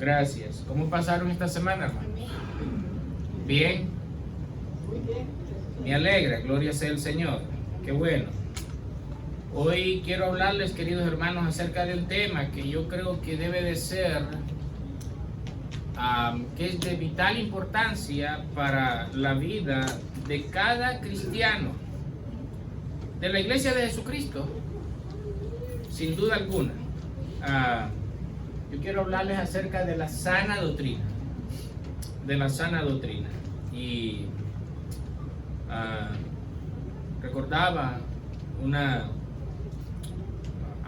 Gracias. ¿Cómo pasaron esta semana, hermano? Bien. Muy bien. Me alegra, gloria sea el Señor. Qué bueno. Hoy quiero hablarles, queridos hermanos, acerca de un tema que yo creo que debe de ser, que es de vital importancia para la vida de cada cristiano, de la Iglesia de Jesucristo, sin duda alguna. Yo quiero hablarles acerca de la sana doctrina, y recordaba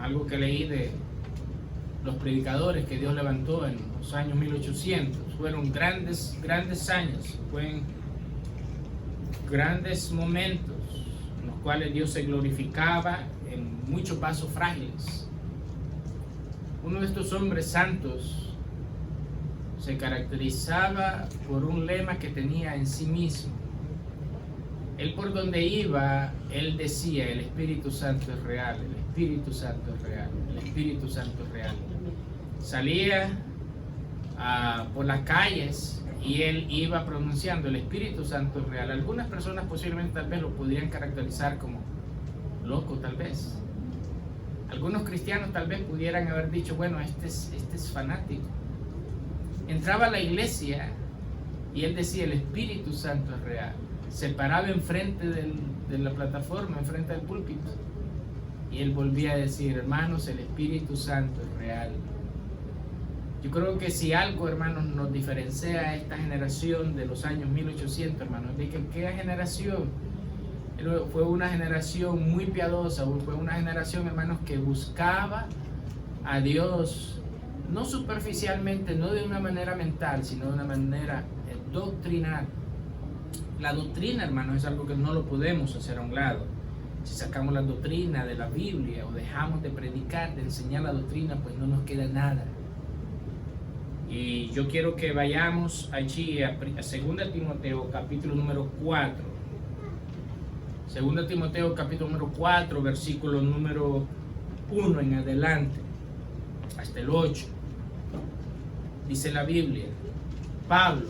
algo que leí de los predicadores que Dios levantó en los años 1800. Fueron grandes años, fueron grandes momentos en los cuales Dios se glorificaba en muchos vasos frágiles. Uno de estos hombres santos se caracterizaba por un lema que tenía en sí mismo. Él, por donde iba, él decía: el Espíritu Santo es real, el Espíritu Santo es real, el Espíritu Santo es real. Salía por las calles y él iba pronunciando: el Espíritu Santo es real. Algunas personas posiblemente tal vez lo podrían caracterizar como loco, tal vez. Algunos cristianos tal vez pudieran haber dicho: bueno, este es fanático. Entraba a la iglesia y él decía: el Espíritu Santo es real. Se paraba enfrente de la plataforma, enfrente del púlpito, y él volvía a decir: hermanos, el Espíritu Santo es real. Yo creo que si algo, hermanos, nos diferencia a esta generación de los años 1800, hermanos, de que aquella generación fue una generación muy piadosa, fue una generación, hermanos, que buscaba a Dios, no superficialmente, no de una manera mental, sino de una manera doctrinal. La doctrina, hermanos, es algo que no lo podemos hacer a un lado. Si sacamos la doctrina de la Biblia o dejamos de predicar, de enseñar la doctrina, pues no nos queda nada. Y yo quiero que vayamos allí a 2 Timoteo capítulo número 4. 2 Timoteo capítulo número 4, versículo número 1 en adelante, hasta el 8. Dice la Biblia: Pablo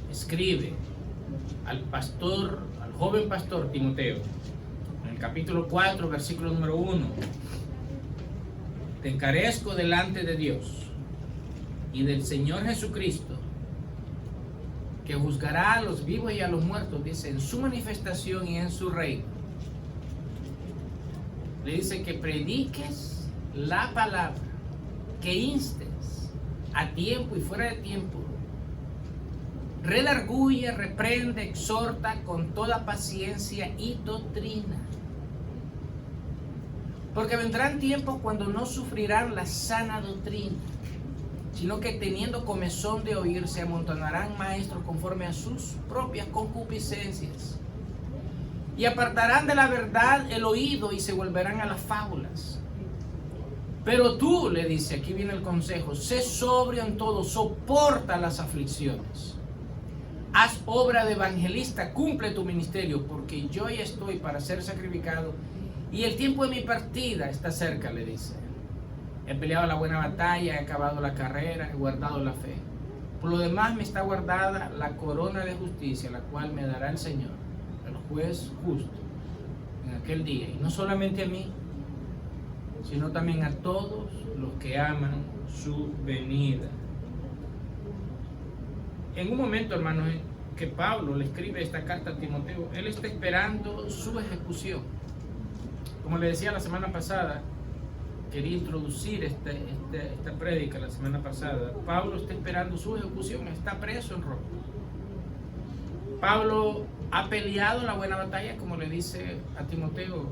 escribe al joven pastor Timoteo, en el capítulo 4, versículo número 1: te encarezco delante de Dios y del Señor Jesucristo, que juzgará a los vivos y a los muertos, dice, en su manifestación y en su reino. Le dice que prediques la palabra, que instes a tiempo y fuera de tiempo, redarguye, reprende, exhorta con toda paciencia y doctrina. Porque vendrán tiempos cuando no sufrirán la sana doctrina, sino que teniendo comezón de oír, se amontonarán maestros conforme a sus propias concupiscencias, y apartarán de la verdad el oído y se volverán a las fábulas. Pero tú, le dice, aquí viene el consejo: sé sobrio en todo, soporta las aflicciones, haz obra de evangelista, cumple tu ministerio, porque yo ya estoy para ser sacrificado y el tiempo de mi partida está cerca, le dice. He peleado la buena batalla, he acabado la carrera, he guardado la fe. Por lo demás me está guardada la corona de justicia, la cual me dará el Señor, el juez justo, en aquel día. Y no solamente a mí, sino también a todos los que aman su venida. En un momento, hermanos, que Pablo le escribe esta carta a Timoteo, él está esperando su ejecución. Como le decía la semana pasada, quería introducir esta prédica la semana pasada. Pablo está esperando su ejecución, está preso en Roma. Pablo ha peleado la buena batalla, como le dice a Timoteo,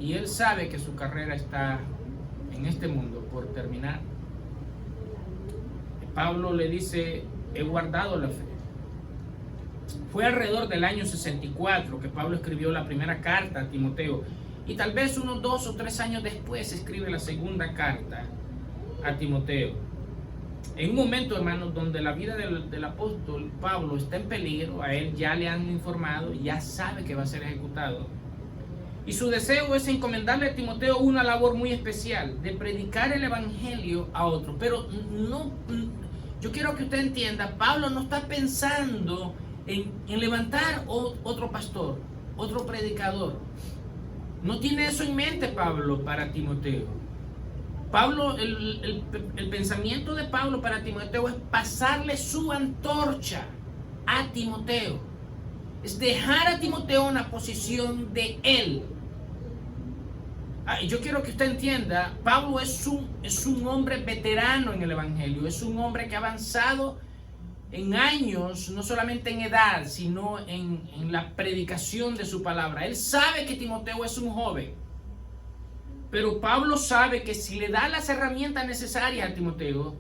y él sabe que su carrera está en este mundo por terminar. Pablo le dice: he guardado la fe. Fue alrededor del año 64 que Pablo escribió la primera carta a Timoteo, y tal vez unos 2 o 3 años después escribe la segunda carta a Timoteo. En un momento, hermanos, donde la vida del apóstol Pablo está en peligro, a él ya le han informado, ya sabe que va a ser ejecutado. Y su deseo es encomendarle a Timoteo una labor muy especial, de predicar el evangelio a otros. Pero no, yo quiero que usted entienda, Pablo no está pensando en levantar otro pastor, otro predicador. No tiene eso en mente Pablo para Timoteo. Pablo, el pensamiento de Pablo para Timoteo es pasarle su antorcha a Timoteo. Es dejar a Timoteo en la posición de él. Yo quiero que usted entienda, Pablo es un hombre veterano en el evangelio, es un hombre que ha avanzado en años, no solamente en edad, sino en la predicación de su palabra. Él sabe que Timoteo es un joven, pero Pablo sabe que si le da las herramientas necesarias a Timoteo,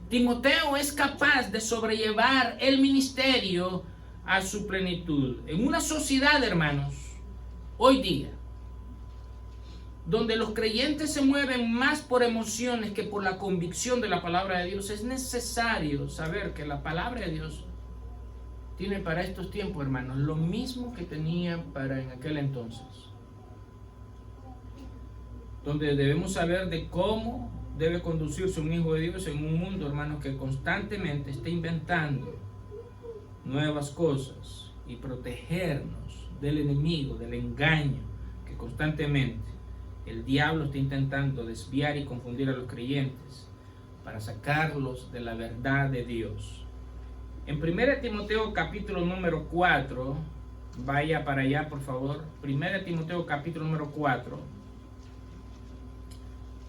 Timoteo es capaz de sobrellevar el ministerio a su plenitud. En una sociedad, hermanos, hoy día, donde los creyentes se mueven más por emociones que por la convicción de la palabra de Dios, es necesario saber que la palabra de Dios tiene para estos tiempos, hermanos, lo mismo que tenía para en aquel entonces. Donde debemos saber de cómo debe conducirse un hijo de Dios en un mundo, hermanos, que constantemente está inventando nuevas cosas y protegernos del enemigo, del engaño que constantemente el diablo está intentando desviar y confundir a los creyentes para sacarlos de la verdad de Dios. En 1 Timoteo capítulo número 4, vaya para allá por favor, 1 Timoteo capítulo número 4,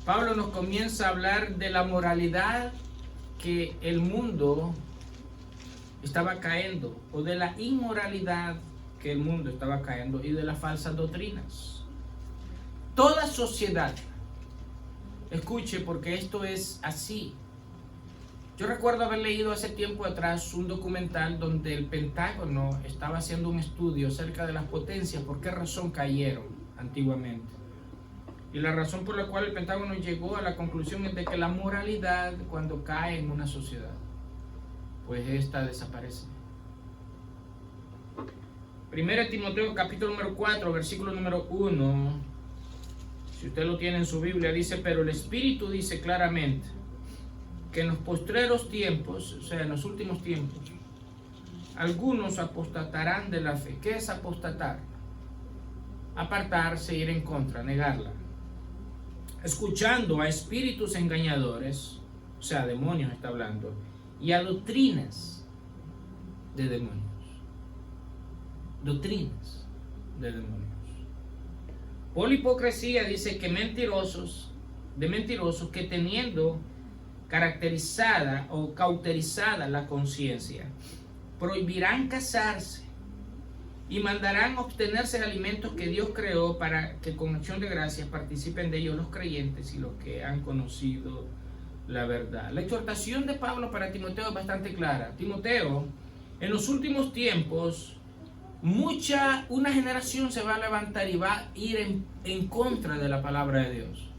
Pablo nos comienza a hablar de la moralidad que el mundo estaba cayendo, o de la inmoralidad que el mundo estaba cayendo y de las falsas doctrinas. Toda sociedad, escuche porque esto es así. Yo recuerdo haber leído hace tiempo atrás un documental donde el Pentágono estaba haciendo un estudio acerca de las potencias, por qué razón cayeron antiguamente. Y la razón por la cual el Pentágono llegó a la conclusión es de que la moralidad, cuando cae en una sociedad, pues esta desaparece. 1 Timoteo capítulo número 4, versículo número 1. Si usted lo tiene en su Biblia, dice: pero el Espíritu dice claramente que en los postreros tiempos, o sea, en los últimos tiempos, algunos apostatarán de la fe. ¿Qué es apostatar? Apartarse, ir en contra, negarla. Escuchando a espíritus engañadores, o sea, demonios está hablando, y a doctrinas de demonios. Doctrinas de demonios. Por hipocresía dice que mentirosos que teniendo caracterizada o cauterizada la conciencia, prohibirán casarse y mandarán obtenerse de alimentos que Dios creó para que con acción de gracias participen de ellos los creyentes y los que han conocido la verdad. La exhortación de Pablo para Timoteo es bastante clara. Timoteo, en los últimos tiempos, una generación se va a levantar y va a ir en contra de la palabra de Dios,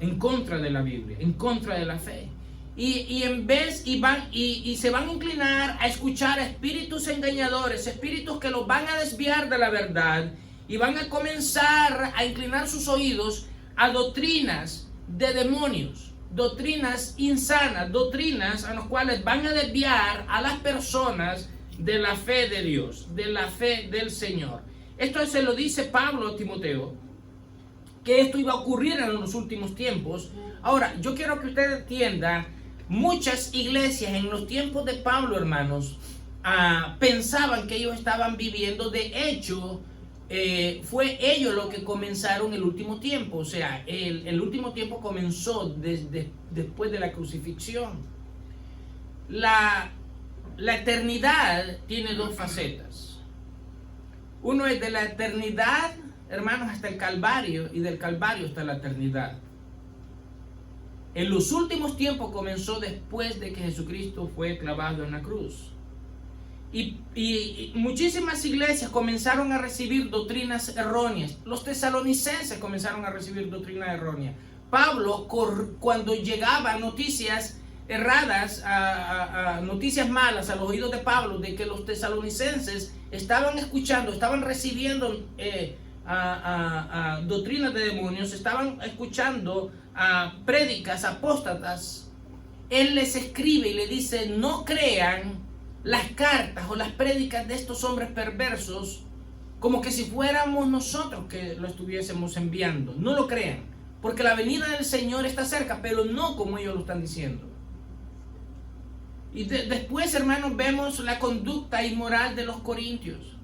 en contra de la Biblia, en contra de la fe. Y se van a inclinar a escuchar a espíritus engañadores, espíritus que los van a desviar de la verdad, y van a comenzar a inclinar sus oídos a doctrinas de demonios, doctrinas insanas, doctrinas a las cuales van a desviar a las personas de la fe de Dios, de la fe del Señor. Esto se lo dice Pablo a Timoteo, que esto iba a ocurrir en los últimos tiempos. Ahora, yo quiero que usted entienda, muchas iglesias en los tiempos de Pablo, hermanos, pensaban que ellos estaban viviendo. De hecho, fue ellos los que comenzaron el último tiempo. O sea, el último tiempo comenzó después de la crucifixión. La eternidad tiene dos facetas. Uno es de la eternidad, hermanos, hasta el Calvario, y del Calvario hasta la eternidad. En los últimos tiempos comenzó después de que Jesucristo fue clavado en la cruz. Y muchísimas iglesias comenzaron a recibir doctrinas erróneas. Los tesalonicenses comenzaron a recibir doctrinas erróneas. Pablo, cuando llegaban noticias erradas, noticias malas a los oídos de Pablo, de que los tesalonicenses estaban escuchando, estaban recibiendo doctrinas de demonios, estaban escuchando prédicas apóstatas, él les escribe y le dice: no crean las cartas o las prédicas de estos hombres perversos como que si fuéramos nosotros que lo estuviésemos enviando. No lo crean, porque la venida del Señor está cerca, pero no como ellos lo están diciendo. Y después, hermanos, vemos la conducta inmoral de los corintios.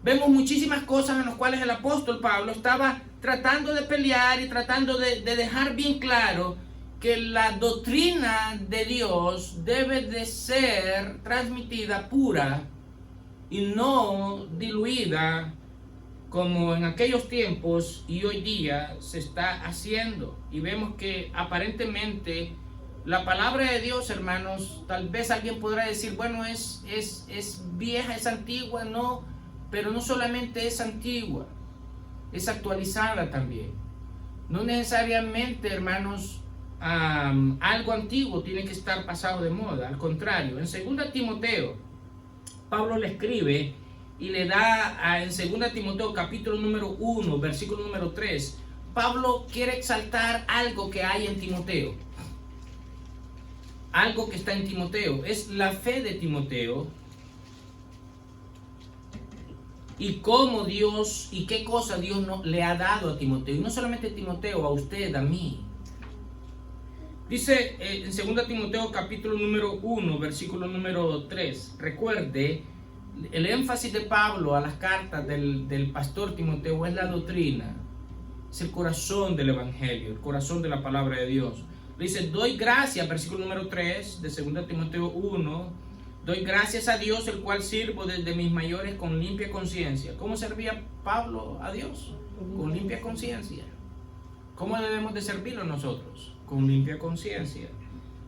Vemos muchísimas cosas en las cuales el apóstol Pablo estaba tratando de pelear y tratando de dejar bien claro que la doctrina de Dios debe de ser transmitida pura y no diluida como en aquellos tiempos y hoy día se está haciendo. Y vemos que aparentemente la palabra de Dios, hermanos, tal vez alguien podrá decir: bueno, es vieja, es antigua. No, pero no solamente es antigua, es actualizada también. No necesariamente, hermanos, algo antiguo tiene que estar pasado de moda. Al contrario, en 2 Timoteo, Pablo le escribe y le da en 2 Timoteo capítulo número 1, versículo número 3. Pablo quiere exaltar algo que hay en Timoteo. Algo que está en Timoteo. Es la fe de Timoteo. Y cómo Dios y qué cosa Dios le ha dado a Timoteo. Y no solamente a Timoteo, a usted, a mí. Dice en 2 Timoteo capítulo número 1, versículo número 3. Recuerde, el énfasis de Pablo a las cartas del pastor Timoteo es la doctrina. Es el corazón del evangelio, el corazón de la palabra de Dios. Dice: doy gracias, versículo número 3 de 2 Timoteo 1. Doy gracias a Dios, el cual sirvo desde mis mayores con limpia conciencia. ¿Cómo servía Pablo a Dios? Con limpia conciencia. ¿Cómo debemos de servirlo nosotros? Con limpia conciencia.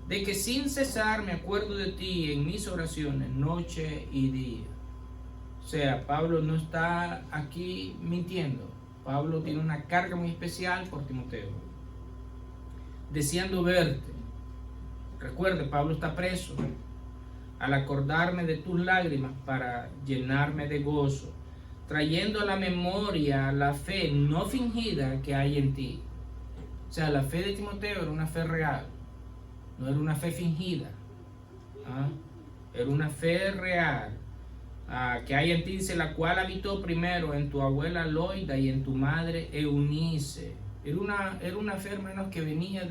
De que sin cesar me acuerdo de ti en mis oraciones, noche y día. O sea, Pablo no está aquí mintiendo. Pablo tiene una carga muy especial por Timoteo. Deseando verte. Recuerde, Pablo está preso. Al acordarme de tus lágrimas para llenarme de gozo, trayendo a la memoria la fe no fingida que hay en ti. O sea, la fe de Timoteo era una fe real, no era una fe fingida. Era una fe real que hay en ti, dice, la cual habitó primero en tu abuela Loida y en tu madre Eunice. Era una fe, hermanos, que venía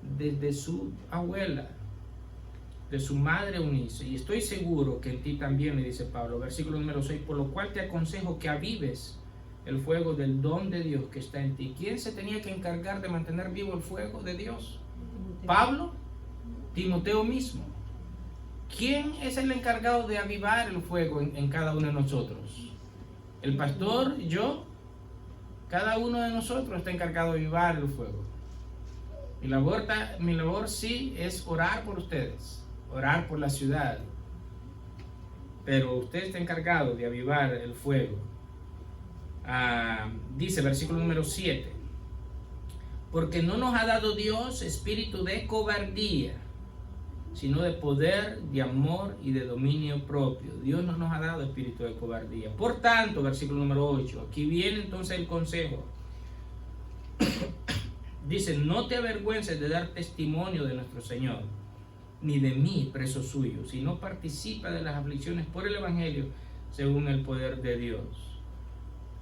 de su abuela, de su madre Eunice, y estoy seguro que en ti también, le dice Pablo, versículo número 6, por lo cual te aconsejo que avives el fuego del don de Dios que está en ti. ¿Quién se tenía que encargar de mantener vivo el fuego de Dios? Pablo, Timoteo mismo. ¿Quién es el encargado de avivar el fuego en cada uno de nosotros? ¿El pastor? ¿Yo? Cada uno de nosotros está encargado de avivar el fuego. Mi labor sí es orar por ustedes, orar por la ciudad, pero usted está encargado de avivar el fuego. Dice versículo número 7, porque no nos ha dado Dios espíritu de cobardía, sino de poder, de amor y de dominio propio. Dios no nos ha dado espíritu de cobardía. Por tanto, versículo número 8, aquí viene entonces el consejo. Dice: no te avergüences de dar testimonio de nuestro Señor, ni de mí, preso suyo, sino participa de las aflicciones por el evangelio según el poder de Dios.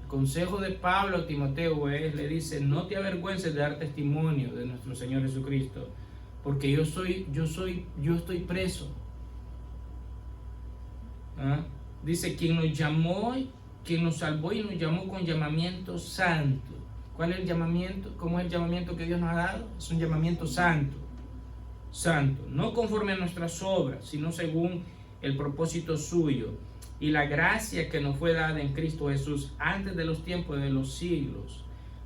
El consejo de Pablo a Timoteo le dice: no te avergüences de dar testimonio de nuestro Señor Jesucristo, porque yo estoy preso. Dice: quien nos llamó, quien nos salvó y nos llamó con llamamiento santo. ¿Cuál es el llamamiento? ¿Cómo es el llamamiento que Dios nos ha dado? Es un llamamiento santo. Santo, no conforme a nuestras obras, sino según el propósito suyo y la gracia que nos fue dada en Cristo Jesús antes de los tiempos de los siglos,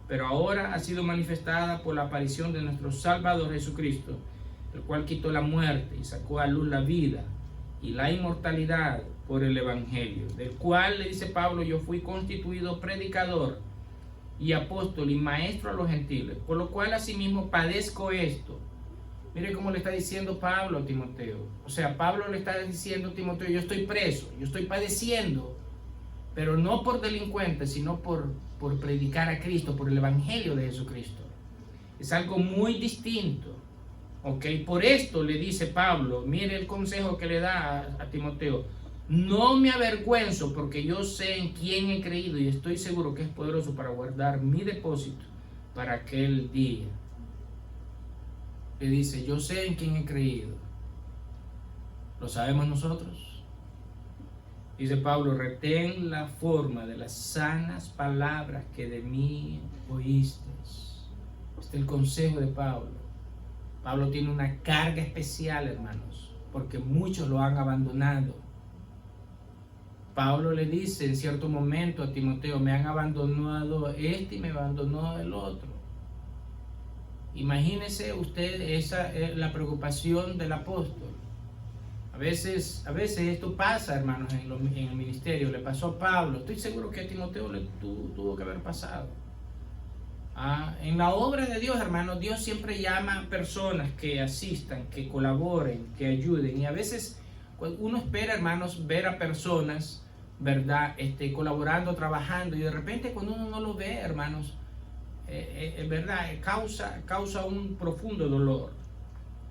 pero ahora ha sido manifestada por la aparición de nuestro Salvador Jesucristo, el cual quitó la muerte y sacó a luz la vida y la inmortalidad por el evangelio, del cual, le dice Pablo, yo fui constituido predicador y apóstol y maestro a los gentiles, por lo cual asimismo padezco esto. Mire cómo le está diciendo Pablo a Timoteo. O sea, Pablo le está diciendo a Timoteo: yo estoy preso, yo estoy padeciendo, pero no por delincuentes, sino por predicar a Cristo, por el Evangelio de Jesucristo. Es algo muy distinto. ¿Ok? Por esto le dice Pablo, mire el consejo que le da a Timoteo: no me avergüenzo, porque yo sé en quién he creído y estoy seguro que es poderoso para guardar mi depósito para aquel día. Le dice, yo sé en quién he creído. ¿Lo sabemos nosotros? Dice Pablo, retén la forma de las sanas palabras que de mí oíste. Este es el consejo de Pablo. Pablo tiene una carga especial, hermanos, porque muchos lo han abandonado. Pablo le dice en cierto momento a Timoteo, me han abandonado este y me abandonó el otro. Imagínese usted, esa es la preocupación del apóstol. A veces esto pasa, hermanos, en el ministerio. Le pasó a Pablo. Estoy seguro que a Timoteo le tuvo que haber pasado. En la obra de Dios, hermanos, Dios siempre llama a personas que asistan, que colaboren, que ayuden. Y a veces uno espera, hermanos, ver a personas, ¿verdad?, colaborando, trabajando. Y de repente cuando uno no lo ve, hermanos, ¿verdad?, causa un profundo dolor.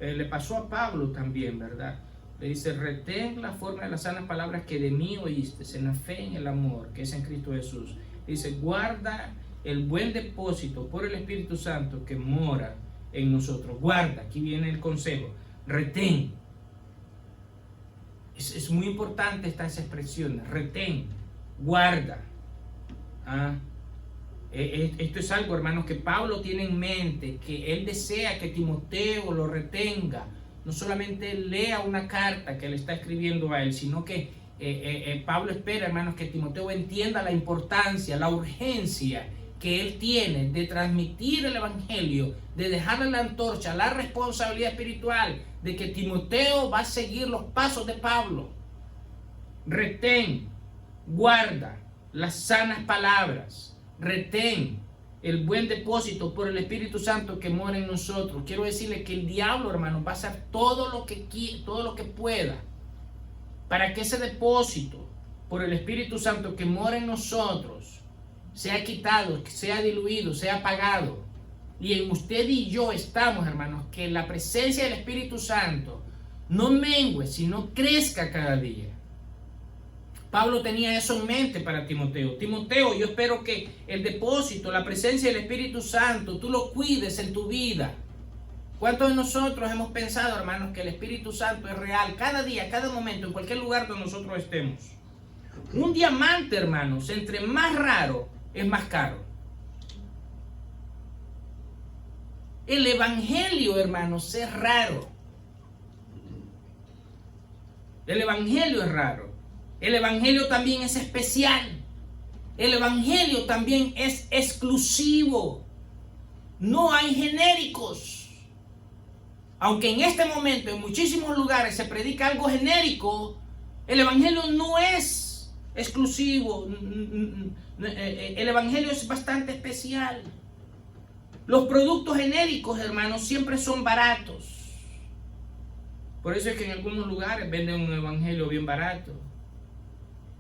Le pasó a Pablo también, ¿verdad? Le dice, retén la forma de las sanas palabras que de mí oíste, en la fe, en el amor, que es en Cristo Jesús. Dice, guarda el buen depósito por el Espíritu Santo que mora en nosotros. Guarda, aquí viene el consejo, retén. Es muy importante estas expresiones, retén, guarda. Esto es algo, hermanos, que Pablo tiene en mente, que él desea que Timoteo lo retenga. No solamente lea una carta que le está escribiendo a él, sino que Pablo espera, hermanos, que Timoteo entienda la importancia, la urgencia que él tiene de transmitir el Evangelio, de dejarle la antorcha, la responsabilidad espiritual, de que Timoteo va a seguir los pasos de Pablo. Retén, guarda las sanas palabras, retén el buen depósito por el Espíritu Santo que mora en nosotros. Quiero decirle que el diablo, hermano, va a hacer todo lo que pueda para que ese depósito por el Espíritu Santo que mora en nosotros sea quitado, sea diluido, sea apagado. Y en usted y yo estamos, hermanos, que la presencia del Espíritu Santo no mengue, sino crezca cada día. Pablo tenía eso en mente para Timoteo. Timoteo, yo espero que el depósito, la presencia del Espíritu Santo, tú lo cuides en tu vida. ¿Cuántos de nosotros hemos pensado, hermanos, que el Espíritu Santo es real cada día, cada momento, en cualquier lugar donde nosotros estemos? Un diamante, hermanos, entre más raro, es más caro. El Evangelio, hermanos, es raro. El Evangelio es raro. El Evangelio también es especial. El Evangelio también es exclusivo. No hay genéricos. Aunque en este momento en muchísimos lugares se predica algo genérico, el Evangelio no es exclusivo. El Evangelio es bastante especial. Los productos genéricos, hermanos, siempre son baratos. Por eso es que en algunos lugares venden un evangelio bien barato.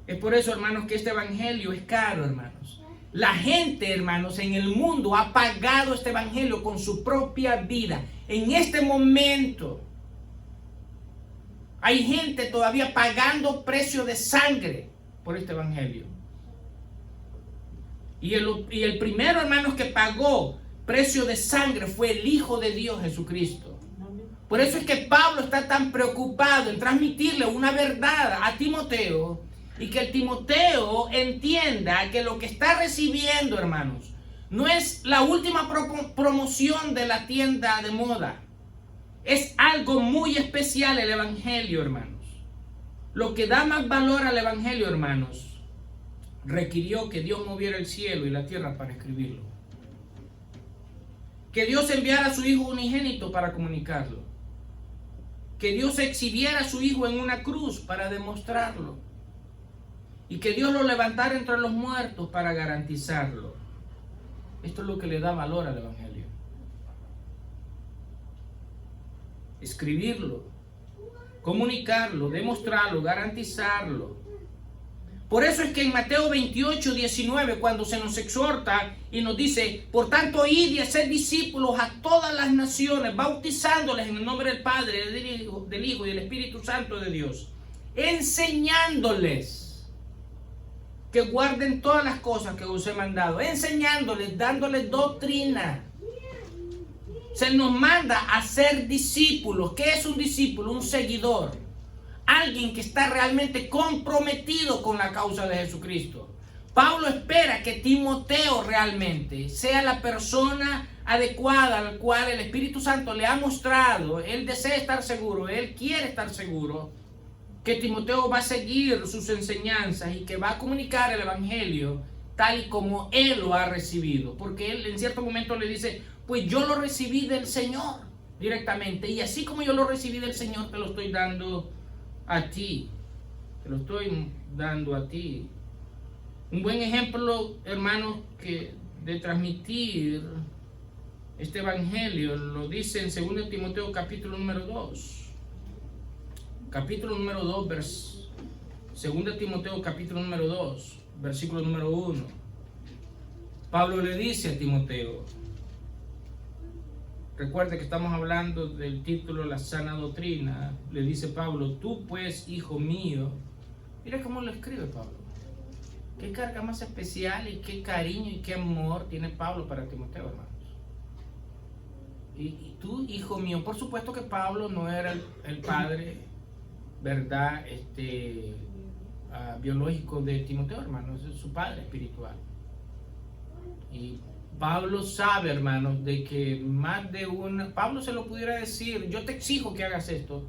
Es por eso, hermanos, que este evangelio es caro, hermanos. La gente, hermanos, en el mundo ha pagado este evangelio con su propia vida. En este momento hay gente todavía pagando precio de sangre por este evangelio. Y el primero, hermanos, que pagó precio de sangre fue el Hijo de Dios, Jesucristo. Por eso es que Pablo está tan preocupado en transmitirle una verdad a Timoteo, y que el Timoteo entienda que lo que está recibiendo, hermanos, no es la última promoción de la tienda de moda. Es algo muy especial el evangelio, hermanos. Lo que da más valor al evangelio, hermanos, requirió que Dios moviera el cielo y la tierra para escribirlo. Que Dios enviara a su Hijo unigénito para comunicarlo. Que Dios exhibiera a su Hijo en una cruz para demostrarlo. Y que Dios lo levantara entre los muertos para garantizarlo. Esto es lo que le da valor al evangelio. Escribirlo, comunicarlo, demostrarlo, garantizarlo. Por eso es que en Mateo 28, 19, cuando se nos exhorta y nos dice, por tanto, id y haced discípulos a todas las naciones, bautizándoles en el nombre del Padre, del Hijo y del Espíritu Santo de Dios, enseñándoles que guarden todas las cosas que os he mandado, enseñándoles, dándoles doctrina. Se nos manda a ser discípulos. ¿Qué es un discípulo? Un seguidor. Alguien que está realmente comprometido con la causa de Jesucristo. Pablo espera que Timoteo realmente sea la persona adecuada al cual el Espíritu Santo le ha mostrado. Él desea estar seguro, él quiere estar seguro que Timoteo va a seguir sus enseñanzas y que va a comunicar el Evangelio tal y como él lo ha recibido. Porque él en cierto momento le dice, pues yo lo recibí del Señor directamente. Y así como yo lo recibí del Señor, te lo estoy dando a ti. Te lo estoy dando a ti. Un buen ejemplo, hermanos, que de transmitir este evangelio lo dice en 2 Timoteo capítulo número 2. Capítulo número 2, 2 Timoteo capítulo número 2, versículo número 1. Pablo le dice a Timoteo, recuerde que estamos hablando del título La sana doctrina. Le dice Pablo, tú pues, hijo mío. Mira cómo lo escribe Pablo. Qué carga más especial y qué cariño y qué amor tiene Pablo para Timoteo, hermanos. Y tú, hijo mío. Por supuesto que Pablo no era el padre, ¿verdad? Biológico de Timoteo, hermanos. Es su padre espiritual. Y Pablo sabe, hermanos, de que más de una... Pablo se lo pudiera decir, yo te exijo que hagas esto.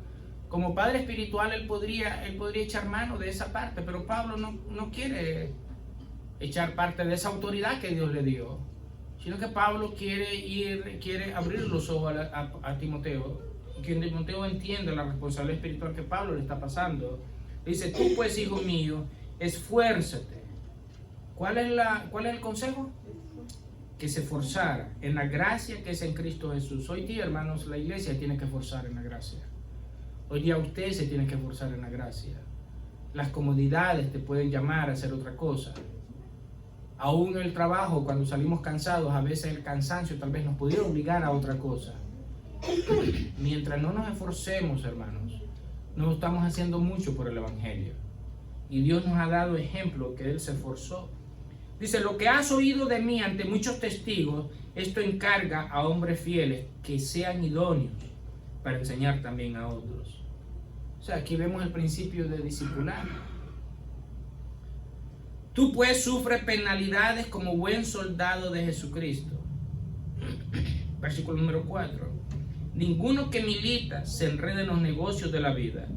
Como padre espiritual, él podría echar mano de esa parte, pero Pablo no quiere echar parte de esa autoridad que Dios le dio, sino que Pablo quiere abrir los ojos a Timoteo, y que Timoteo entienda la responsabilidad espiritual que Pablo le está pasando. Dice, tú pues, hijo mío, esfuérzate. ¿Cuál es el consejo? Que se esforzara en la gracia que es en Cristo Jesús. Hoy día, hermanos, la iglesia tiene que esforzar en la gracia. Hoy día usted se tiene que esforzar en la gracia. Las comodidades te pueden llamar a hacer otra cosa. Aún en el trabajo, cuando salimos cansados, a veces el cansancio tal vez nos pudiera obligar a otra cosa. Mientras no nos esforcemos, hermanos, no estamos haciendo mucho por el Evangelio. Y Dios nos ha dado ejemplo que Él se esforzó. Dice, lo que has oído de mí ante muchos testigos, esto encarga a hombres fieles que sean idóneos para enseñar también a otros. O sea, aquí vemos el principio de discipular. Tú pues sufres penalidades como buen soldado de Jesucristo. Versículo número 4. Ninguno que milita se enreda en los negocios de la vida,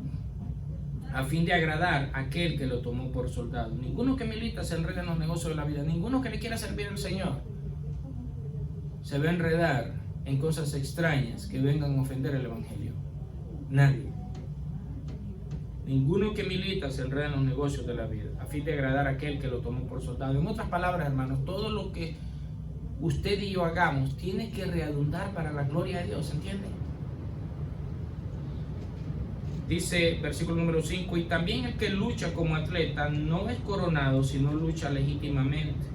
a fin de agradar a aquel que lo tomó por soldado. Ninguno que milita se enreda en los negocios de la vida. Ninguno que le quiera servir al Señor se va a enredar en cosas extrañas que vengan a ofender el Evangelio. Nadie. Ninguno que milita se enreda en los negocios de la vida, a fin de agradar a aquel que lo tomó por soldado. En otras palabras, hermanos, todo lo que usted y yo hagamos tiene que redundar para la gloria de Dios, ¿entiende? Dice, versículo número 5, y también el que lucha como atleta no es coronado, sino lucha legítimamente.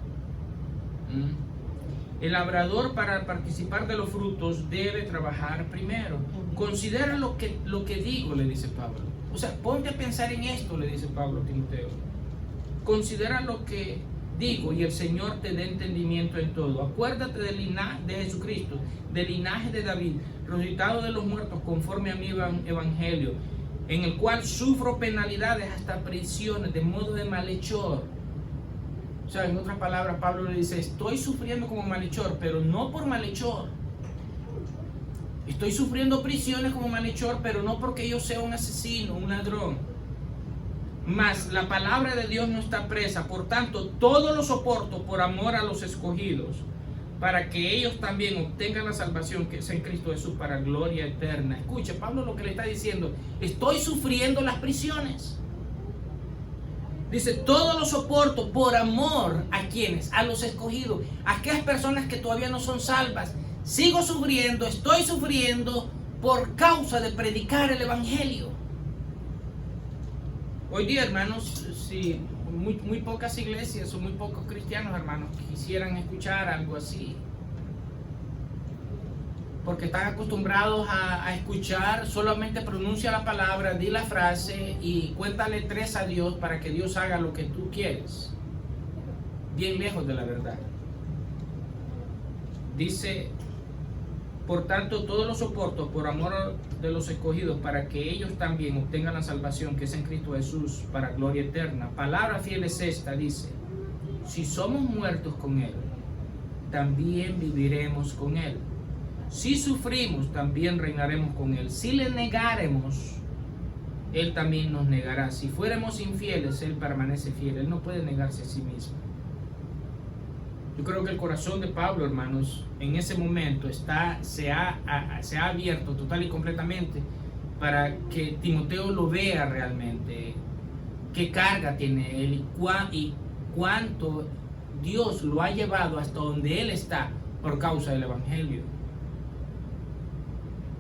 El labrador, para participar de los frutos, debe trabajar primero. Considera lo que digo, le dice Pablo. O sea, ponte a pensar en esto, le dice Pablo a Timoteo. Considera lo que digo y el Señor te dé entendimiento en todo. Acuérdate del linaje de Jesucristo, del linaje de David, resucitado de los muertos conforme a mi evangelio, en el cual sufro penalidades hasta prisiones de modo de malhechor. O sea, en otras palabras, Pablo le dice, estoy sufriendo como malhechor, pero no por malhechor. Estoy sufriendo prisiones como malhechor, pero no porque yo sea un asesino, un ladrón. Mas la palabra de Dios no está presa, por tanto, todo lo soporto por amor a los escogidos, para que ellos también obtengan la salvación que es en Cristo Jesús para gloria eterna. Escuche, Pablo lo que le está diciendo, estoy sufriendo las prisiones. Dice, todo lo soporto por amor a quienes, a los escogidos, a aquellas personas que todavía no son salvas. Sigo sufriendo, estoy sufriendo por causa de predicar el Evangelio. Hoy día, hermanos, si muy pocas iglesias o muy pocos cristianos, hermanos, quisieran escuchar algo así. Porque están acostumbrados a escuchar, solamente pronuncia la palabra, di la frase y cuéntale 3 a Dios para que Dios haga lo que tú quieres. Bien lejos de la verdad. Dice, por tanto, todo lo soporto por amor de los escogidos, para que ellos también obtengan la salvación que es en Cristo Jesús, para gloria eterna. Palabra fiel es esta, dice, si somos muertos con Él, también viviremos con Él. Si sufrimos, también reinaremos con Él. Si le negáremos, Él también nos negará. Si fuéramos infieles, Él permanece fiel. Él no puede negarse a sí mismo. Yo creo que el corazón de Pablo, hermanos, en ese momento se ha abierto total y completamente para que Timoteo lo vea realmente, qué carga tiene él y cuánto Dios lo ha llevado hasta donde él está por causa del Evangelio.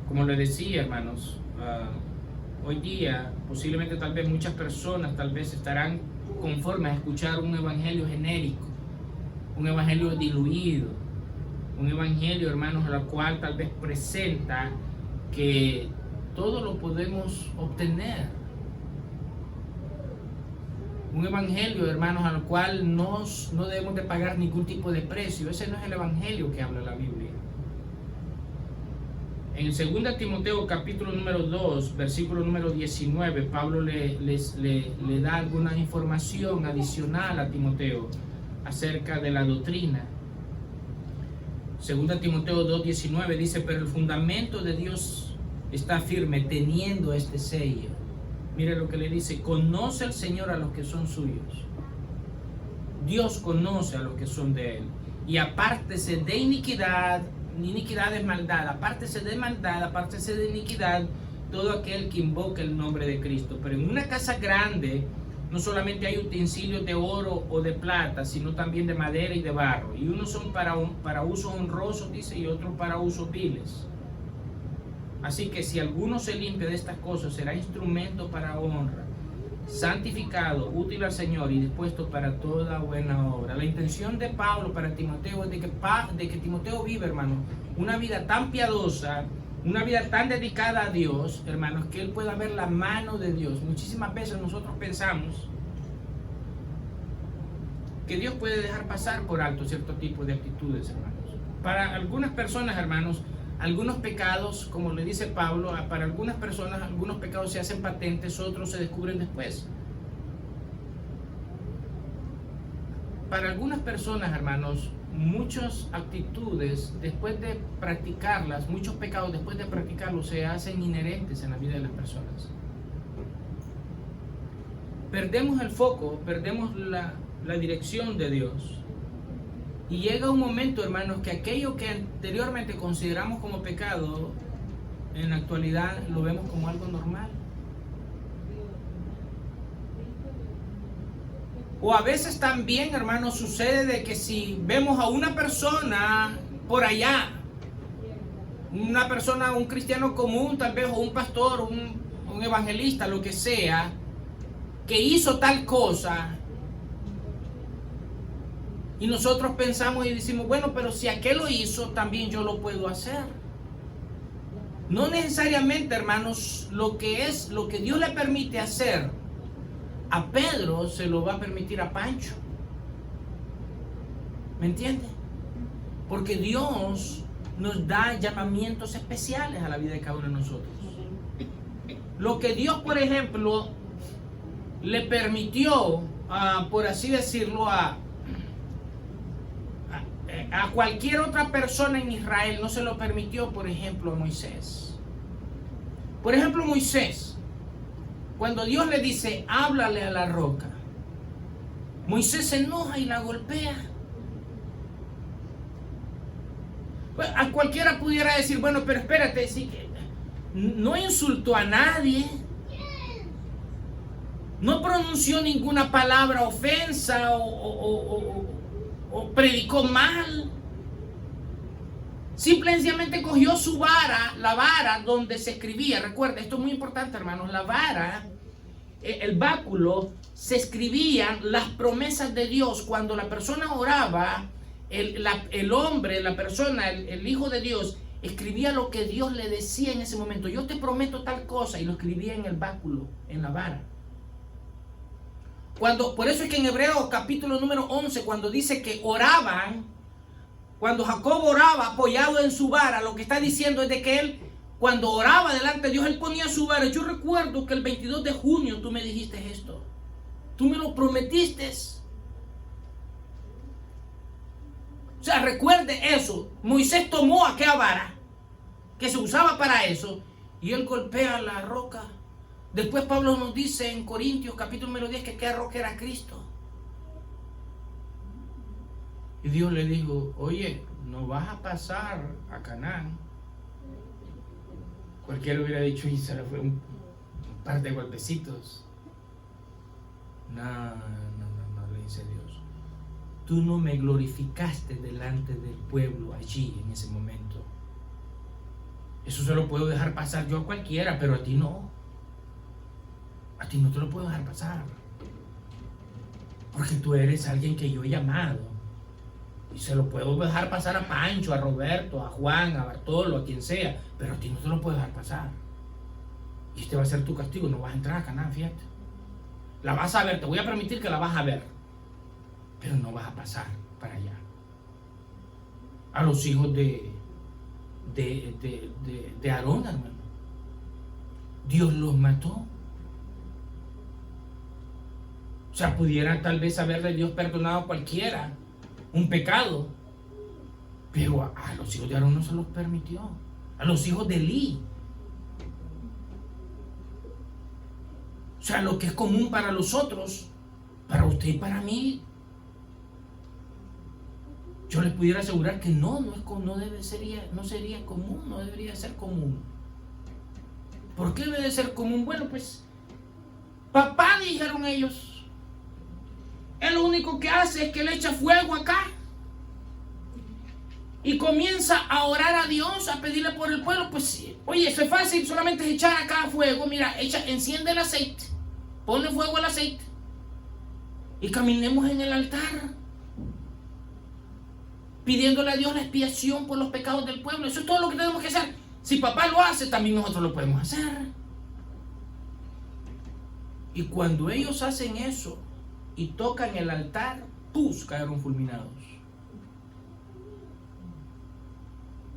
Como le decía, hermanos, hoy día posiblemente tal vez muchas personas tal vez estarán conformes a escuchar un evangelio genérico, un evangelio diluido, un evangelio, hermanos, al cual tal vez presenta que todo lo podemos obtener. Un evangelio, hermanos, al cual no debemos de pagar ningún tipo de precio. Ese no es el evangelio que habla la Biblia. En 2 Timoteo capítulo número 2, versículo número 19, Pablo le da alguna información adicional a Timoteo acerca de la doctrina. 2 Timoteo 2:19 dice, pero el fundamento de Dios está firme, teniendo este sello. Mire lo que le dice, conoce el Señor a los que son suyos. Dios conoce a los que son de Él. Y apártese de iniquidad es maldad, apártese de maldad, apártese de iniquidad, todo aquel que invoque el nombre de Cristo. Pero en una casa grande no solamente hay utensilios de oro o de plata, sino también de madera y de barro. Y unos son para usos honrosos, dice, y otros para usos viles. Así que si alguno se limpia de estas cosas, será instrumento para honra, santificado, útil al Señor y dispuesto para toda buena obra. La intención de Pablo para Timoteo es de que Timoteo viva, hermano, una vida tan piadosa, una vida tan dedicada a Dios, hermanos, que él pueda ver la mano de Dios. Muchísimas veces nosotros pensamos que Dios puede dejar pasar por alto cierto tipo de actitudes, hermanos. Para algunas personas, hermanos, algunos pecados, como le dice Pablo, para algunas personas algunos pecados se hacen patentes, otros se descubren después. Para algunas personas, hermanos, muchas actitudes, después de practicarlas, muchos pecados después de practicarlos se hacen inherentes en la vida de las personas. Perdemos el foco, perdemos la dirección de Dios. Y llega un momento, hermanos, que aquello que anteriormente consideramos como pecado, en la actualidad lo vemos como algo normal. O a veces también, hermanos, sucede de que si vemos a una persona por allá, una persona, un cristiano común tal vez, o un pastor, un evangelista, lo que sea, que hizo tal cosa, y nosotros pensamos y decimos, bueno, pero si aquel lo hizo, también yo lo puedo hacer. No necesariamente, hermanos, lo que Dios le permite hacer a Pedro, se lo va a permitir a Pancho. ¿Me entiende? Porque Dios nos da llamamientos especiales a la vida de cada uno de nosotros. Lo que Dios, por ejemplo, le permitió, por así decirlo, a cualquier otra persona en Israel, no se lo permitió, por ejemplo, a Moisés. Por ejemplo, Moisés, cuando Dios le dice, háblale a la roca, Moisés se enoja y la golpea. Bueno, a cualquiera pudiera decir, bueno, pero espérate, sí, no insultó a nadie, no pronunció ninguna palabra ofensa o predicó mal. Simplemente cogió su vara, la vara donde se escribía. Recuerda, esto es muy importante, hermanos. La vara el báculo se escribían las promesas de Dios. Cuando la persona oraba, el hombre, la persona, el Hijo de Dios, escribía lo que Dios le decía en ese momento. Yo te prometo tal cosa, y lo escribía en el báculo, en la vara. Por eso es que en Hebreos capítulo número 11, cuando dice que oraban, cuando Jacob oraba apoyado en su vara, lo que está diciendo es de que él, cuando oraba delante de Dios, él ponía su vara. Yo recuerdo que el 22 de junio tú me dijiste esto. Tú me lo prometiste. O sea, recuerde eso. Moisés tomó aquella vara que se usaba para eso y él golpea la roca. Después Pablo nos dice en Corintios capítulo número 10 que aquella roca era Cristo. Y Dios le dijo, oye, no vas a pasar a Canaán. Cualquiera hubiera dicho, y se le fue un par de golpecitos. No, le dice Dios. Tú no me glorificaste delante del pueblo allí en ese momento. Eso se lo puedo dejar pasar yo a cualquiera, pero a ti no. A ti no te lo puedo dejar pasar. Porque tú eres alguien que yo he llamado. Y se lo puedo dejar pasar a Pancho, a Roberto, a Juan, a Bartolo, a quien sea. Pero a ti no te lo puedo dejar pasar. Y este va a ser tu castigo. No vas a entrar a Canaán, fíjate. La vas a ver, te voy a permitir que la vas a ver. Pero no vas a pasar para allá. A los hijos de Aarón, hermano. Dios los mató. O sea, pudiera tal vez haberle Dios perdonado a cualquiera un pecado, pero a los hijos de Aarón no se los permitió. A los hijos de Elí. O sea, lo que es común para los otros, para usted y para mí, yo les pudiera asegurar que no sería común, no debería ser común. ¿Por qué debe de ser común? Bueno, pues, papá, dijeron ellos. Él lo único que hace es que le echa fuego acá y comienza a orar a Dios, a pedirle por el pueblo. Pues, oye, eso es fácil, solamente es echar acá fuego. Mira, enciende el aceite, ponle fuego al aceite y caminemos en el altar pidiéndole a Dios la expiación por los pecados del pueblo. Eso es todo lo que tenemos que hacer. Si papá lo hace, también nosotros lo podemos hacer. Y cuando ellos hacen eso y tocan el altar, ¡pus!, cayeron fulminados.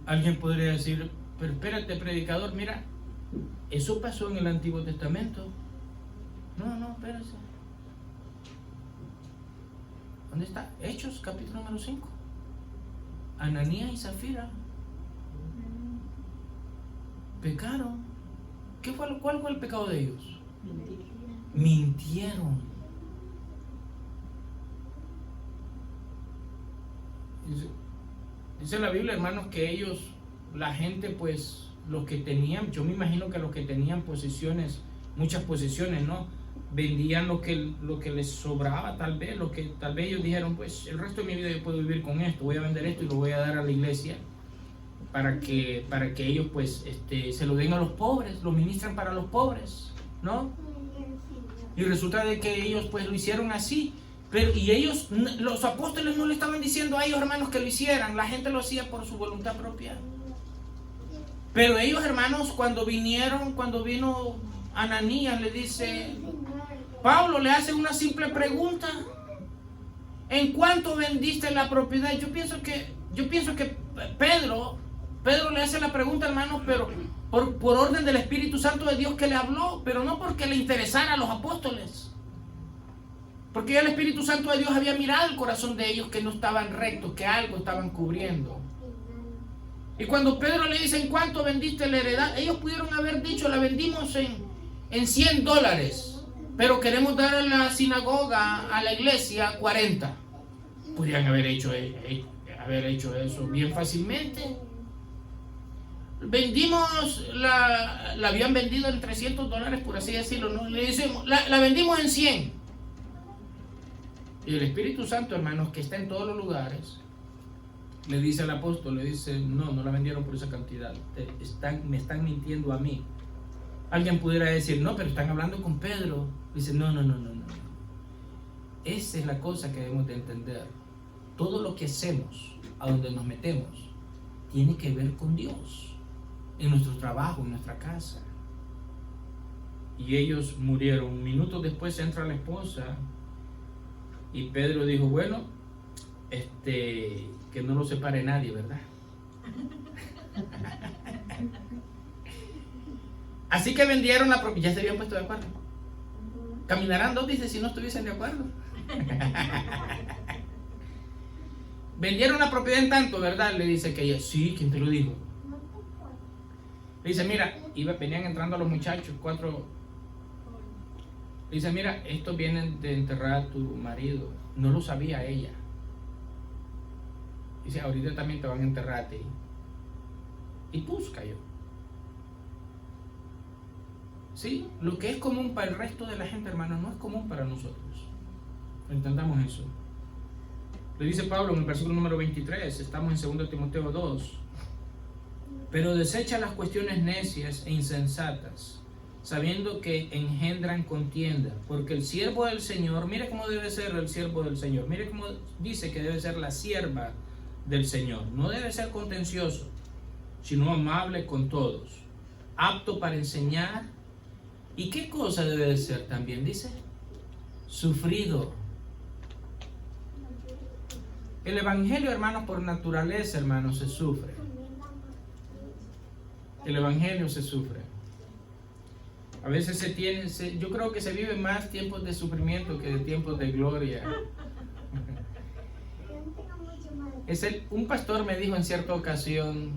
Alguien podría decir, pero espérate, predicador, mira, eso pasó en el Antiguo Testamento. No, espérate. ¿Dónde está? Hechos, capítulo número 5. Ananías y Zafira pecaron. ¿Cuál fue el pecado de ellos? Mintieron. Dice la Biblia, hermanos, que ellos, la gente, pues, los que tenían, yo me imagino que los que tenían posesiones, muchas posesiones, ¿no? Vendían lo que les sobraba, tal vez ellos dijeron, pues, el resto de mi vida yo puedo vivir con esto, voy a vender esto y lo voy a dar a la iglesia para que ellos, pues, se lo den a los pobres, lo ministran para los pobres, ¿no? Y resulta de que ellos, pues, lo hicieron así. Y ellos, los apóstoles no le estaban diciendo a ellos, hermanos, que lo hicieran. La gente lo hacía por su voluntad propia. Pero ellos, hermanos, cuando vino Ananías, le dice, Pablo le hace una simple pregunta: ¿en cuánto vendiste la propiedad? Yo pienso que Pedro le hace la pregunta, hermanos, pero por orden del Espíritu Santo de Dios que le habló, pero no porque le interesara a los apóstoles. Porque ya el Espíritu Santo de Dios había mirado el corazón de ellos, que no estaban rectos, que algo estaban cubriendo. Y cuando Pedro le dice, ¿en cuánto vendiste la heredad? Ellos pudieron haber dicho, la vendimos en $100, pero queremos dar a la sinagoga, a la iglesia, 40. Podrían haber hecho eso bien fácilmente. La habían vendido en $300, por así decirlo, ¿no? Le decimos, la vendimos en 100. Y el Espíritu Santo, hermanos, que está en todos los lugares, le dice al apóstol, le dice, no la vendieron por esa cantidad, me están mintiendo a mí. Alguien pudiera decir, no, pero están hablando con Pedro. Dice, no. Esa es la cosa que debemos de entender. Todo lo que hacemos, a donde nos metemos, tiene que ver con Dios. En nuestro trabajo, en nuestra casa. Y ellos murieron. Minutos después entra la esposa y Pedro dijo, bueno, que no lo separe nadie, ¿verdad? Así que vendieron la propiedad. Ya se habían puesto de acuerdo. Caminarán dos, dice, si no estuviesen de acuerdo. Vendieron la propiedad en tanto, ¿verdad? Le dice que ella, sí, ¿quién te lo dijo? Le dice, mira, venían entrando los muchachos, 4. Le dice, mira, estos vienen de enterrar a tu marido. No lo sabía ella. Dice, ahorita también te van a enterrar a ti. Y pues cayó. Sí, lo que es común para el resto de la gente, hermano, no es común para nosotros. Entendamos eso. Le dice Pablo en el versículo número 23, estamos en 2 Timoteo 2. Pero desecha las cuestiones necias e insensatas, sabiendo que engendran contienda, porque el siervo del Señor, mire cómo debe ser el siervo del Señor, mire cómo dice que debe ser la sierva del Señor. No debe ser contencioso, sino amable con todos, apto para enseñar. ¿Y qué cosa debe de ser también? Dice, sufrido. El evangelio, hermanos, por naturaleza, hermanos, se sufre. El evangelio se sufre. A veces yo creo que se vive más tiempos de sufrimiento que de tiempos de gloria. Un pastor me dijo en cierta ocasión,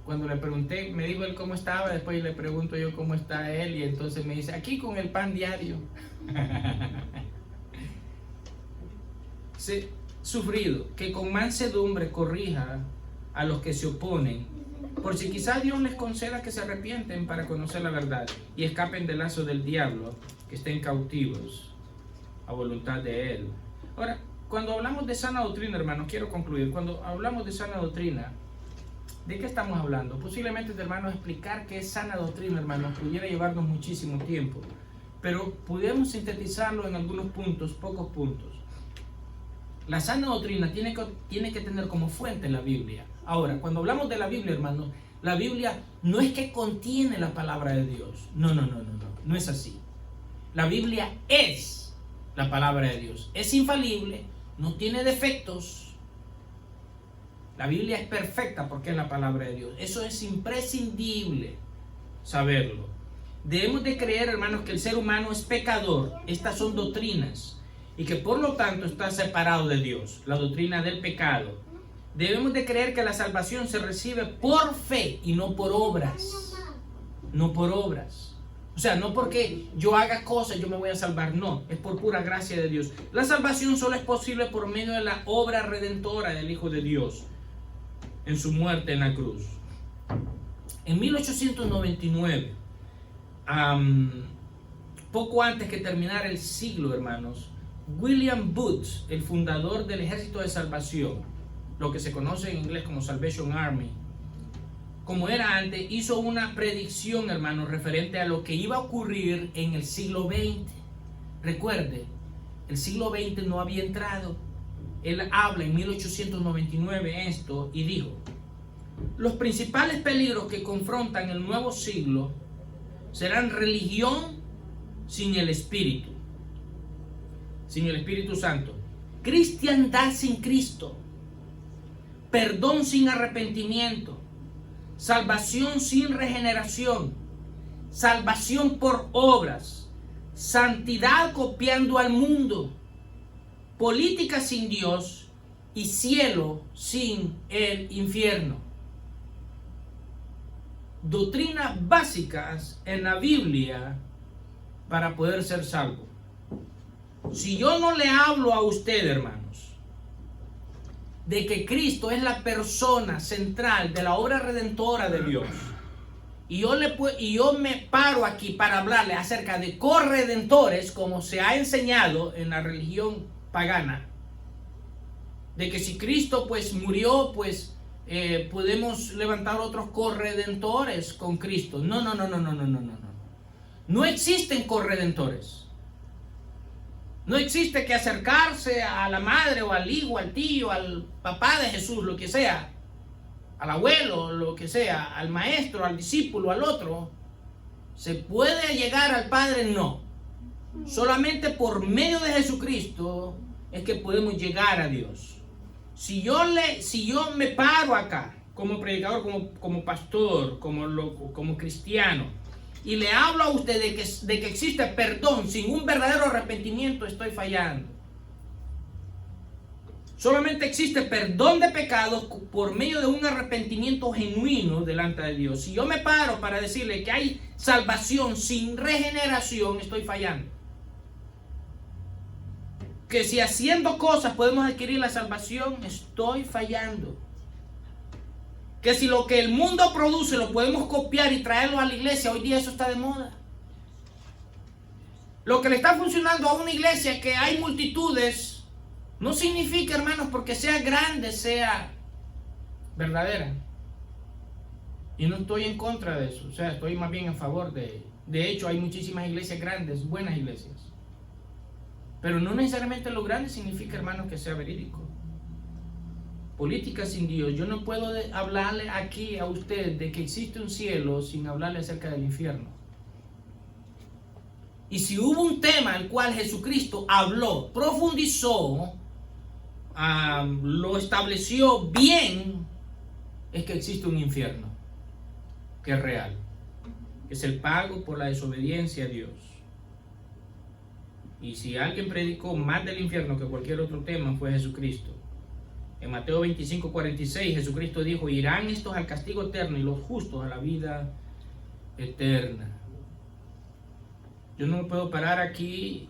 cuando le pregunté, me dijo él cómo estaba, después le pregunto yo cómo está él, y entonces me dice, aquí con el pan diario. Sufrido, que con mansedumbre corrija a los que se oponen, por si quizás Dios les conceda que se arrepienten para conocer la verdad y escapen del lazo del diablo, que estén cautivos a voluntad de Él. Ahora, cuando hablamos de sana doctrina, hermanos, quiero concluir. Cuando hablamos de sana doctrina, ¿de qué estamos hablando? Posiblemente, hermanos, explicar qué es sana doctrina, hermanos, pudiera llevarnos muchísimo tiempo, pero podemos sintetizarlo en algunos puntos, pocos puntos. La sana doctrina tiene que tener como fuente la Biblia. Ahora, cuando hablamos de la Biblia, hermanos, la Biblia no es que contiene la palabra de Dios. No es así. La Biblia es la palabra de Dios. Es infalible, no tiene defectos. La Biblia es perfecta porque es la palabra de Dios. Eso es imprescindible saberlo. Debemos de creer, hermanos, que el ser humano es pecador. Estas son doctrinas. Y que por lo tanto está separado de Dios. La doctrina del pecado. Debemos de creer que la salvación se recibe por fe y no por obras. No por obras. O sea, no porque yo haga cosas yo me voy a salvar. No, es por pura gracia de Dios. La salvación solo es posible por medio de la obra redentora del Hijo de Dios en su muerte en la cruz. En 1899, poco antes que terminara el siglo, hermanos, William Booth, el fundador del Ejército de Salvación, lo que se conoce en inglés como Salvation Army, como era antes, hizo una predicción, hermanos, referente a lo que iba a ocurrir en el siglo XX. Recuerde, el siglo XX no había entrado. Él habla en 1899 esto y dijo: los principales peligros que confrontan el nuevo siglo serán religión sin el Espíritu Santo, cristiandad sin Cristo, perdón sin arrepentimiento, salvación sin regeneración, salvación por obras, santidad copiando al mundo, política sin Dios y cielo sin el infierno. Doctrinas básicas en la Biblia para poder ser salvo. Si yo no le hablo a usted, hermanos, de que Cristo es la persona central de la obra redentora de Dios, y yo me paro aquí para hablarle acerca de corredentores, como se ha enseñado en la religión pagana, de que si Cristo pues murió pues podemos levantar otros corredentores con Cristo. No. No existen corredentores. No existe que acercarse a la madre o al hijo, al tío, al papá de Jesús, lo que sea, al abuelo, lo que sea, al maestro, al discípulo, al otro. ¿Se puede llegar al Padre? No. Solamente por medio de Jesucristo es que podemos llegar a Dios. Si yo me paro acá como predicador, como pastor, como cristiano, y le hablo a usted de que existe perdón sin un verdadero arrepentimiento, estoy fallando. Solamente existe perdón de pecados por medio de un arrepentimiento genuino delante de Dios. Si yo me paro para decirle que hay salvación sin regeneración, estoy fallando. Que si haciendo cosas podemos adquirir la salvación, estoy fallando. Que si lo que el mundo produce lo podemos copiar y traerlo a la iglesia, hoy día eso está de moda. Lo que le está funcionando a una iglesia que hay multitudes, no significa, hermanos, porque sea grande, sea verdadera. Y no estoy en contra de eso, o sea, estoy más bien a favor de ello. De hecho, hay muchísimas iglesias grandes, buenas iglesias. Pero no necesariamente lo grande significa, hermanos, que sea verídico. Política sin Dios. Yo no puedo hablarle aquí a usted de que existe un cielo sin hablarle acerca del infierno. Y si hubo un tema al cual Jesucristo habló, profundizó, lo estableció bien, es que existe un infierno, que es real, que es el pago por la desobediencia a Dios. Y si alguien predicó más del infierno que cualquier otro tema, fue Jesucristo. En Mateo 25:46, Jesucristo dijo: irán estos al castigo eterno y los justos a la vida eterna. Yo no puedo parar aquí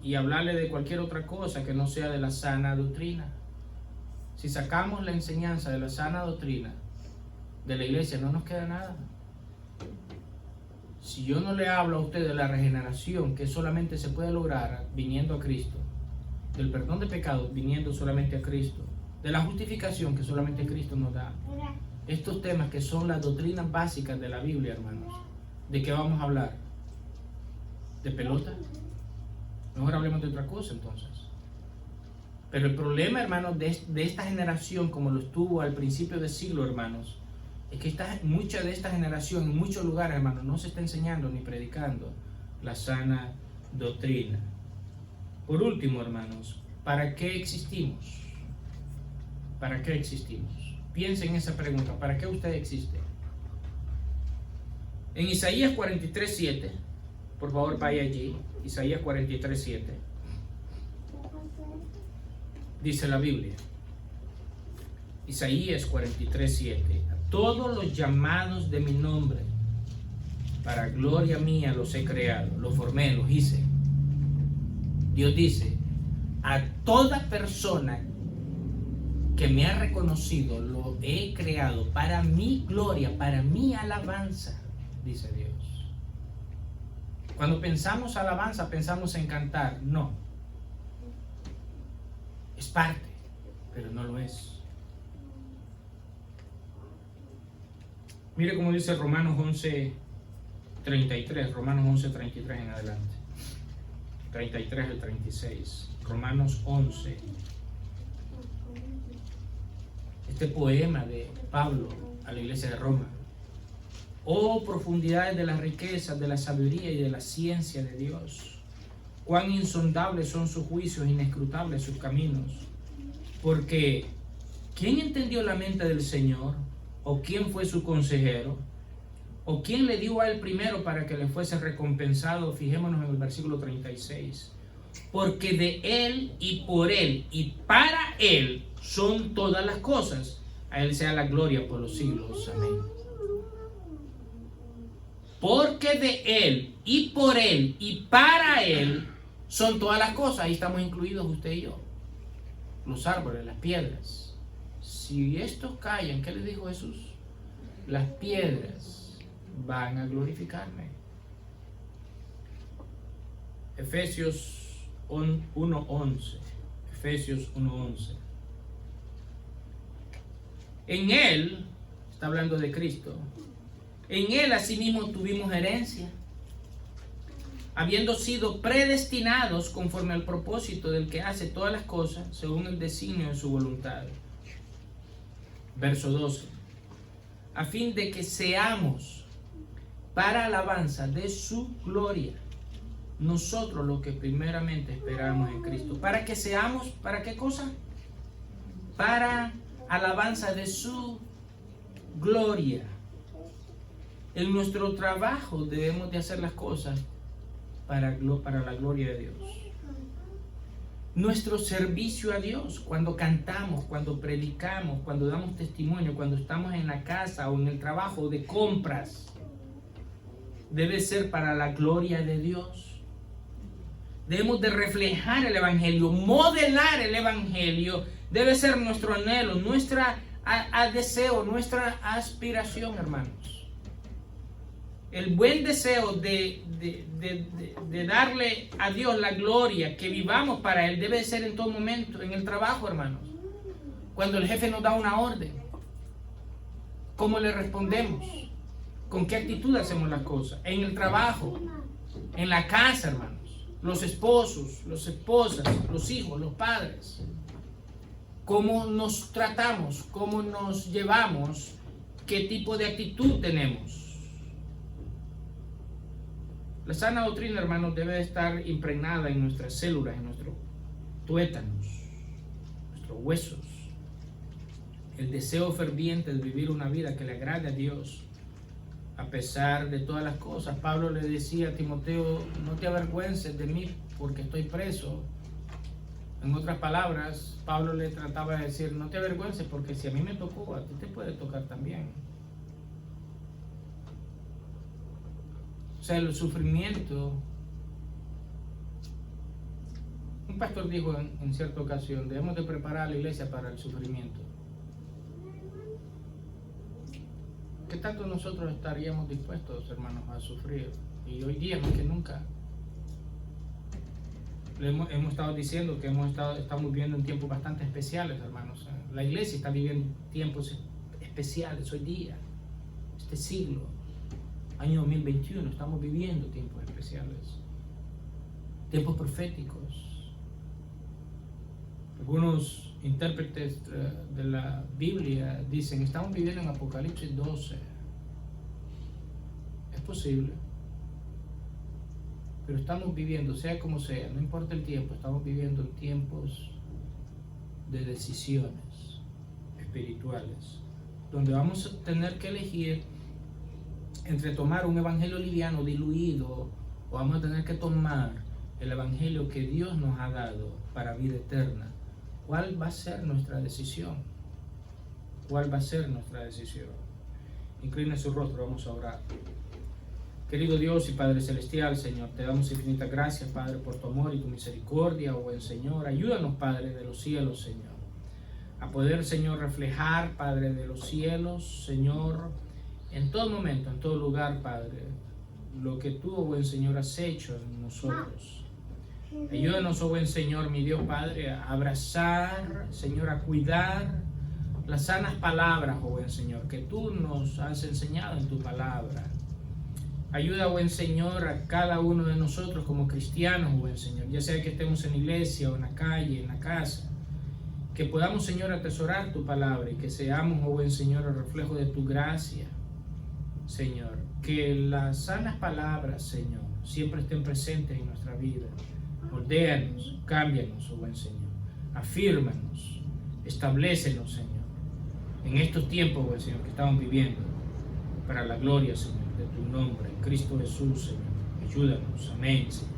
y hablarle de cualquier otra cosa que no sea de la sana doctrina. Si sacamos la enseñanza de la sana doctrina de la iglesia, no nos queda nada. Si yo no le hablo a usted de la regeneración, que solamente se puede lograr viniendo a Cristo, del perdón de pecados viniendo solamente a Cristo, de la justificación que solamente Cristo nos da, estos temas que son las doctrinas básicas de la Biblia, hermanos, ¿de qué vamos a hablar? ¿De pelota? Mejor hablemos de otra cosa entonces. Pero el problema, hermanos, de esta generación, como lo estuvo al principio del siglo, hermanos, es que mucha de esta generación, en muchos lugares, hermanos, no se está enseñando ni predicando la sana doctrina. Por último, hermanos, ¿para qué existimos? ¿Para qué existimos? Piensen en esa pregunta. ¿Para qué usted existe? En Isaías 43:7, por favor vaya allí, Isaías 43:7, dice la Biblia, Isaías 43:7, a todos los llamados de mi nombre, para gloria mía los he creado, los formé, los hice. Dios dice: a toda persona que me ha reconocido, lo he creado para mi gloria, para mi alabanza, dice Dios. Cuando pensamos alabanza, pensamos en cantar. No. Es parte, pero no lo es. Mire cómo dice Romanos 11:33, Romanos 11:33 en adelante. 33 al 36. Romanos 11. Este poema de Pablo a la iglesia de Roma. Oh profundidades de las riquezas, de la sabiduría y de la ciencia de Dios. Cuán insondables son sus juicios, inescrutables sus caminos. Porque ¿quién entendió la mente del Señor? ¿O quién fue su consejero? ¿O quién le dio a él primero para que le fuese recompensado? Fijémonos en el versículo 36. Porque de él y por él y para él son todas las cosas. A él sea la gloria por los siglos. Amén. Porque de él y por él y para él son todas las cosas. Ahí estamos incluidos usted y yo. Los árboles, las piedras. Si estos callan, ¿qué le dijo Jesús? Las piedras van a glorificarme. Efesios 1:11. Efesios 1:11. En Él, está hablando de Cristo, en Él asimismo tuvimos herencia, habiendo sido predestinados conforme al propósito del que hace todas las cosas según el designio de su voluntad. Verso 12. A fin de que seamos para alabanza de su gloria, nosotros los que primeramente esperamos en Cristo. Para que seamos, ¿para qué cosa? Para alabanza de su gloria. En nuestro trabajo debemos de hacer las cosas para la gloria de Dios. Nuestro servicio a Dios, cuando cantamos, cuando predicamos, cuando damos testimonio, cuando estamos en la casa o en el trabajo de compras, debe ser para la gloria de Dios. Debemos de reflejar el Evangelio, modelar el Evangelio. Debe ser nuestro anhelo, nuestra deseo, nuestra aspiración, hermanos. El buen deseo de darle a Dios la gloria, que vivamos para Él, debe ser en todo momento, en el trabajo, hermanos. Cuando el jefe nos da una orden, ¿cómo le respondemos? ¿Con qué actitud hacemos las cosas? En el trabajo, en la casa, hermanos. Los esposos, las esposas, los hijos, los padres. ¿Cómo nos tratamos? ¿Cómo nos llevamos? ¿Qué tipo de actitud tenemos? La sana doctrina, hermanos, debe estar impregnada en nuestras células, en nuestros tuétanos, nuestros huesos. El deseo ferviente de vivir una vida que le agrade a Dios, a pesar de todas las cosas. Pablo le decía a Timoteo, no te avergüences de mí porque estoy preso. En otras palabras, Pablo le trataba de decir, no te avergüences porque si a mí me tocó, a ti te puede tocar también. O sea, el sufrimiento. Un pastor dijo en cierta ocasión, debemos de preparar a la iglesia para el sufrimiento. ¿Qué tanto nosotros estaríamos dispuestos, hermanos, a sufrir? Y hoy día más que nunca. Hemos estado diciendo que estamos viviendo en tiempos bastante especiales, hermanos. La iglesia está viviendo tiempos especiales hoy día, este siglo. Año 2021, estamos viviendo tiempos especiales, tiempos proféticos. Algunos intérpretes de la Biblia dicen, estamos viviendo en Apocalipsis 12. Es posible, pero estamos viviendo, sea como sea, no importa el tiempo, estamos viviendo tiempos de decisiones espirituales, donde vamos a tener que elegir entre tomar un evangelio liviano, diluido, o vamos a tener que tomar el evangelio que Dios nos ha dado para vida eterna. ¿Cuál va a ser nuestra decisión? ¿Cuál va a ser nuestra decisión? Inclina su rostro, vamos a orar. Querido Dios y Padre Celestial, Señor, te damos infinitas gracias, Padre, por tu amor y tu misericordia, oh buen Señor. Ayúdanos, Padre de los cielos, Señor, a poder, Señor, reflejar, Padre de los cielos, Señor, en todo momento, en todo lugar, Padre, lo que tú, oh buen Señor, has hecho en nosotros. Ayúdanos, oh buen Señor, mi Dios Padre, a abrazar, Señor, a cuidar las sanas palabras, oh buen Señor, que tú nos has enseñado en tu palabra. Ayuda, buen Señor, a cada uno de nosotros como cristianos, buen Señor, ya sea que estemos en la iglesia o en la calle, en la casa, que podamos, Señor, atesorar tu palabra y que seamos, oh buen Señor, el reflejo de tu gracia, Señor. Que las sanas palabras, Señor, siempre estén presentes en nuestra vida. Moldéanos, cámbianos, oh buen Señor. Afírmanos, establécenos, Señor, en estos tiempos, buen Señor, que estamos viviendo, para la gloria, Señor, de tu nombre, en Cristo Jesús, Señor. Ayúdanos, amén, Señor.